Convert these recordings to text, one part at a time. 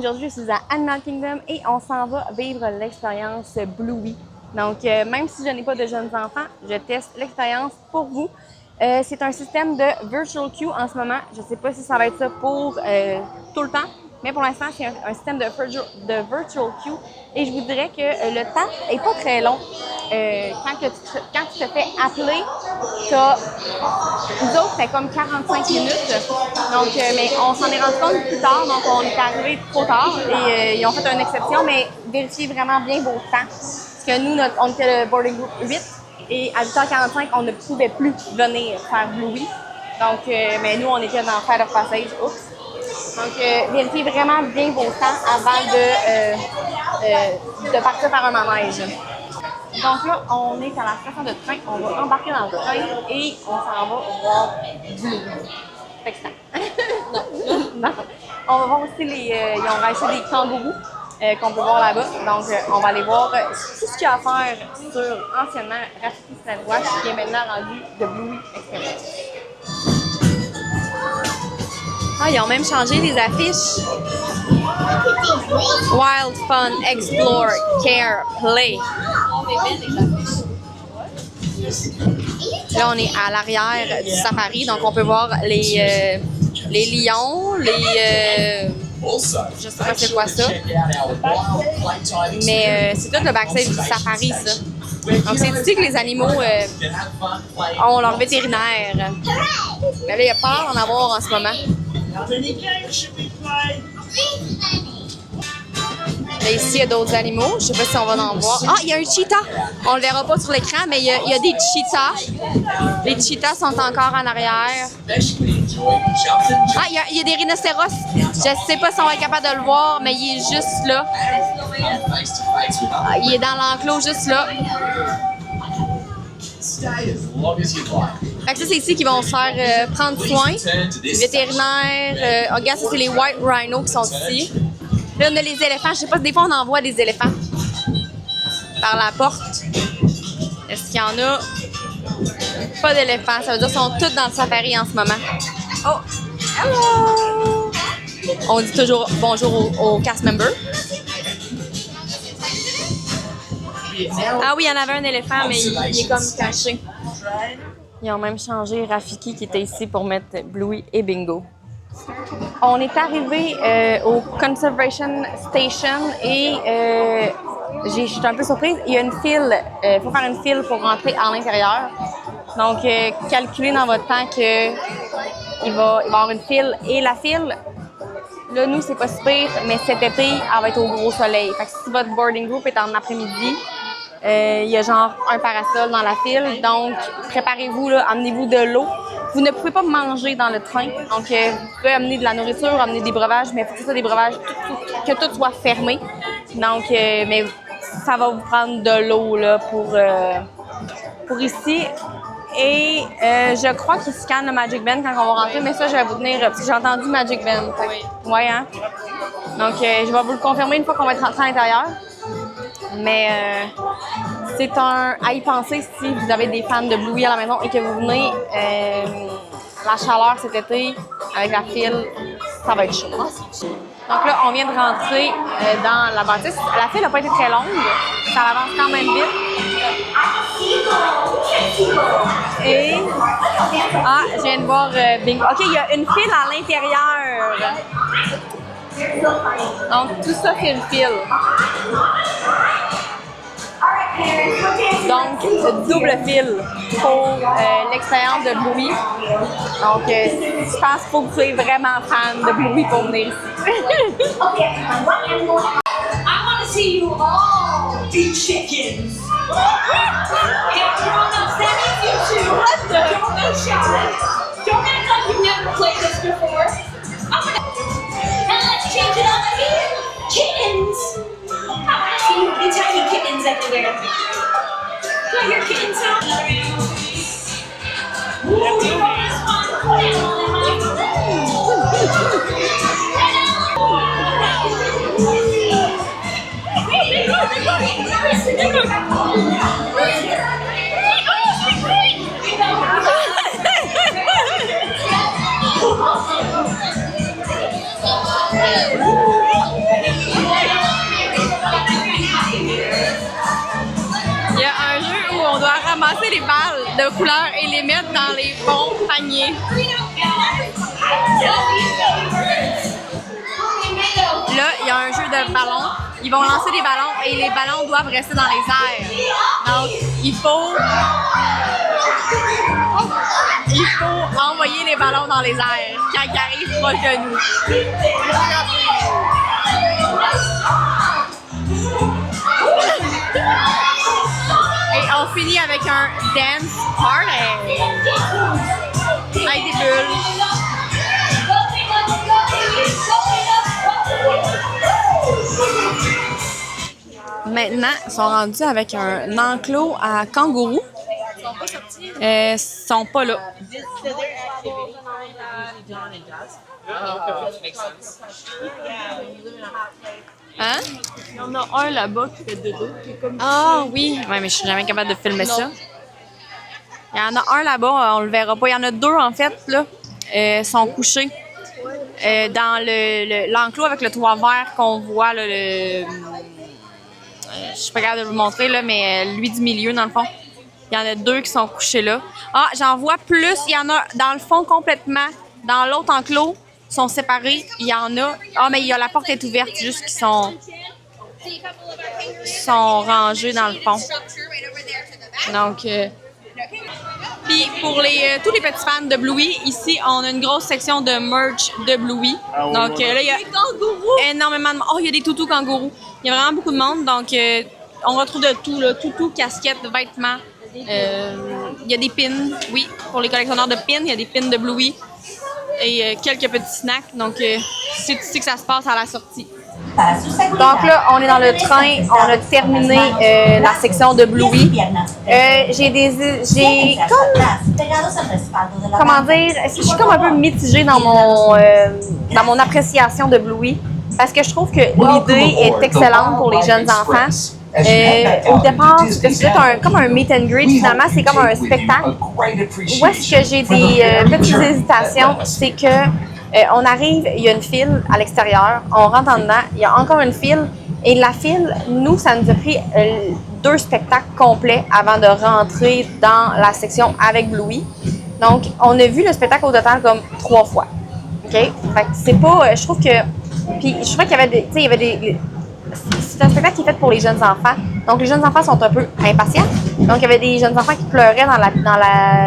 aujourd'hui, je suis à Animal Kingdom et on s'en va vivre l'expérience Bluey. Donc, même si je n'ai pas de jeunes enfants, je teste l'expérience pour vous. C'est un système de virtual queue en ce moment. Je ne sais pas si ça va être ça pour tout le temps, mais pour l'instant, c'est un système de virtual queue. Et je vous dirais que le temps n'est pas très long. Quand tu te fais appeler, nous autres, c'était comme 45 minutes. Donc, mais on s'en est rendu compte plus tard, donc on est arrivé trop tard et ils ont fait une exception, mais vérifiez vraiment bien vos temps. Parce que nous, on était le boarding group 8 et à 8h45, on ne pouvait plus venir faire Bluey. Donc, mais nous, on était dans Flight of Passage. Oups. Donc, vérifiez vraiment bien vos temps avant de partir par un manège. Donc là, on est à la station de train, on va embarquer dans le train et on s'en va voir Bluey. C'est excitant. Non. On va voir aussi ils ont racheté des kangourous qu'on peut voir là-bas. Donc, on va aller voir tout ce qu'il y a à faire sur anciennement Rafiki Sandwich qui est maintenant rendu de Bluey Experience. Ah, ils ont même changé les affiches. Wild Fun, Explore, Care, Play. Là, on est à l'arrière du safari, donc on peut voir les lions, je sais pas c'est quoi ça. Mais c'est tout le backstage du safari, ça. Donc c'est ici que les animaux ont leur vétérinaire. Mais là, il y a peur d'en avoir en ce moment. Là, ici, il y a d'autres animaux. Je sais pas si on va en voir. Ah, il y a un cheetah. On le verra pas sur l'écran, mais il y a des cheetahs. Les cheetahs sont encore en arrière. Ah, il y a des rhinocéros. Je sais pas si on va être capable de le voir, mais il est juste là. Ah, il est dans l'enclos juste là. Fait que ça, c'est ici qu'ils vont se faire prendre soin. Les vétérinaires. Regarde, ça, c'est les white rhinos qui sont ici. Là, on a les éléphants. Je sais pas si des fois, on envoie des éléphants par la porte. Est-ce qu'il y en a? Pas d'éléphants. Ça veut dire qu'ils sont tous dans le safari en ce moment. Oh! Hello! On dit toujours bonjour aux cast members. Ah oui, il y en avait un éléphant, mais il est comme caché. Ils ont même changé Rafiki qui était ici pour mettre Bluey et Bingo. On est arrivé au Conservation Station et je suis un peu surprise. Il y a une file, il faut faire une file pour rentrer à l'intérieur. Donc, calculez dans votre temps qu'il va y avoir une file. Et la file, là, nous, c'est pas si pire, mais cet été, elle va être au gros soleil. Fait que si votre boarding group est en après-midi, il y a genre un parasol dans la file. Donc, préparez-vous, là, amenez-vous de l'eau. Vous ne pouvez pas manger dans le train. Donc, vous pouvez amener de la nourriture, amener des breuvages, mais il faut que ce soit des breuvages, que tout soit fermé. Donc, mais ça va vous prendre de l'eau là pour ici. Et je crois qu'ils scannent le Magic Band quand on va rentrer, mais ça, je vais vous tenir, parce que j'ai entendu Magic Band. Oui. Ouais, hein? Donc, je vais vous le confirmer une fois qu'on va être rentré à l'intérieur. Mais c'est à y penser si vous avez des fans de Bluey à la maison et que vous venez la chaleur cet été avec la file, ça va être chaud. Donc là, on vient de rentrer dans la bâtisse. La file n'a pas été très longue, ça avance quand même vite. Et je viens de voir Bingo. OK, il y a une file à l'intérieur. Donc tout ça, c'est une file. Donc, double fil pour l'expérience de Bluey. Donc, je pense qu'il faut que vous soyez vraiment fan de Bluey pour venir ici. I want to see you all be chickens. Hey, grown-ups, that means you two. Don't be shy. Don't act like you've never played this before. And let's change it up again. Kittens. I want to see the tiny kittens everywhere. Do I hear kitten sound? de couleurs et les mettre dans les bons paniers. Là, il y a un jeu de ballons. Ils vont lancer des ballons et les ballons doivent rester dans les airs. Donc, il faut envoyer les ballons dans les airs quand ils arrivent proche de nous. Et on finit avec un dance party. Avec des bulles. Maintenant, ils sont rendus avec un enclos à kangourous. Ils sont pas là. Hein? Il y en a un là-bas qui fait de dos. Ah oui, ouais, mais je suis jamais capable de filmer ça. Il y en a un là-bas, on le verra pas. Il y en a deux en fait, là. Sont couchés dans l'enclos avec le toit vert qu'on voit, là, je suis pas capable de vous montrer, là, mais lui du milieu, dans le fond. Il y en a deux qui sont couchés là. Ah, j'en vois plus. Il y en a dans le fond complètement. Dans l'autre enclos, ils sont séparés. Il y en a. Ah, mais la porte est ouverte, juste qu'ils sont rangés dans le fond. Donc, puis pour tous les petits fans de Bluey, ici, on a une grosse section de merch de Bluey. Donc là, il y a énormément de monde. Oh, il y a des toutous kangourous. Il y a vraiment beaucoup de monde. Donc, on retrouve de tout, là. Toutous, casquettes, vêtements. Il y a des pins, oui, pour les collectionneurs de pins. Il y a des pins de Bluey et quelques petits snacks. Donc, c'est ici que ça se passe à la sortie. Donc là, on est dans le train, on a terminé la section de Bluey. J'ai comment dire, je suis comme un peu mitigée dans mon appréciation de Bluey parce que je trouve que l'idée est excellente pour les jeunes enfants. Au départ, c'est comme un meet and greet, finalement, c'est comme un spectacle. Où est-ce que j'ai des petites hésitations, c'est que on arrive, il y a une file à l'extérieur, on rentre en dedans, il y a encore une file, et la file, nous, ça nous a pris 2 spectacles complets avant de rentrer dans la section avec Bluey. Donc, on a vu le spectacle au total comme 3 fois. OK? Fait que c'est pas, je trouve que, puis je trouvais qu'il y avait des, tu sais, il y avait des, c'est un spectacle qui est fait pour les jeunes enfants. Donc, les jeunes enfants sont un peu impatients. Donc, il y avait des jeunes enfants qui pleuraient dans la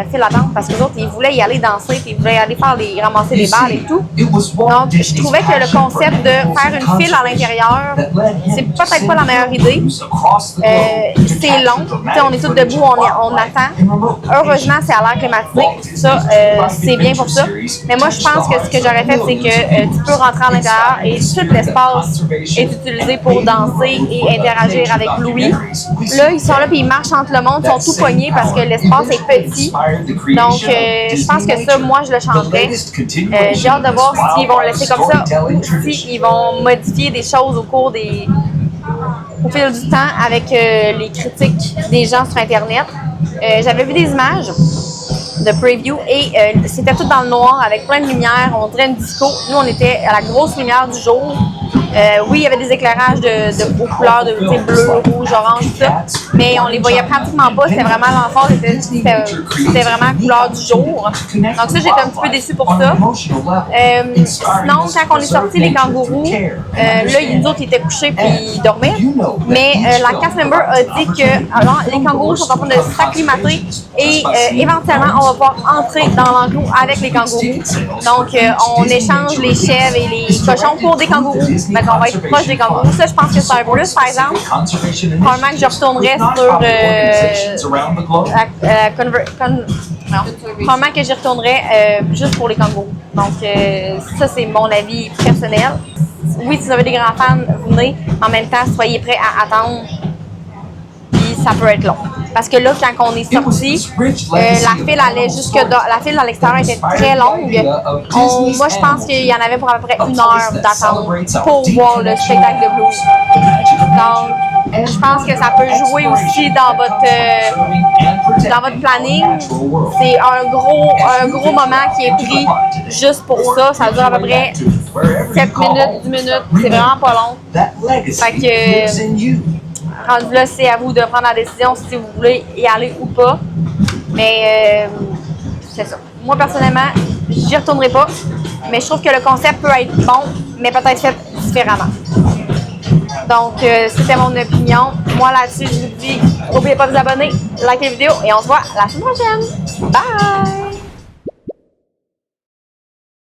file d'attente parce que les autres, ils voulaient y aller danser, puis ils voulaient aller ramasser des balles et tout. Donc, je trouvais que le concept de faire une file à l'intérieur, c'est peut-être pas la meilleure idée. C'est long. T'sais, on est tous debout, on attend. Heureusement, c'est à l'air climatisé. Ça, c'est bien pour ça. Mais moi, je pense que ce que j'aurais fait, c'est que tu peux rentrer à l'intérieur et tout l'espace est utilisé pour danser et interagir avec Louis. Là, ils sont là puis ils marchent entre le monde, ils sont tout pognés parce que l'espace est petit. Donc, je pense que ça, moi, je le changerais. J'ai hâte de voir s'ils vont le laisser comme ça ou s'ils vont modifier des choses au fil du temps avec les critiques des gens sur Internet. J'avais vu des images de preview et c'était tout dans le noir avec plein de lumière, on dirait une disco. Nous, on était à la grosse lumière du jour. Oui, il y avait des éclairages aux couleurs de bleu, rouge, orange, tout ça, mais on les voyait pratiquement pas. C'était vraiment l'emphase, c'était vraiment couleur du jour. Donc ça, j'étais un petit peu déçue pour ça. Sinon, quand on est sorti les kangourous, là, nous autres, ils étaient couchés puis ils dormaient. Mais la cast member a dit que alors, les kangourous sont en train de s'acclimater et éventuellement, on va pouvoir entrer dans l'enclos avec les kangourous. Donc, on échange les chèvres et les cochons pour des kangourous. Donc, on va être proche des kangourous. Ça, je pense que c'est un plus, par exemple. Probablement que je retournerais sur probablement que j'y retournerais juste pour les kangourous. Donc, ça, c'est mon avis personnel. Oui, si vous avez des grands fans, venez. En même temps, soyez prêts à attendre. Puis, ça peut être long. Parce que là, quand on est sorti, la file allait la file à l'extérieur était très longue. Moi, je pense qu'il y en avait pour à peu près 1 heure d'attente pour voir le spectacle de Bluey. Donc, je pense que ça peut jouer aussi dans votre planning. C'est un gros moment qui est pris juste pour ça. Ça dure à peu près 7 minutes, 10 minutes. C'est vraiment pas long. Fait que rendu là, c'est à vous de prendre la décision si vous voulez y aller ou pas. Mais c'est ça. Moi, personnellement, j'y retournerai pas. Mais je trouve que le concept peut être bon, mais peut-être fait différemment. Donc, c'était mon opinion. Moi, là-dessus, je vous dis, n'oubliez pas de vous abonner, likez la vidéo et on se voit la semaine prochaine. Bye!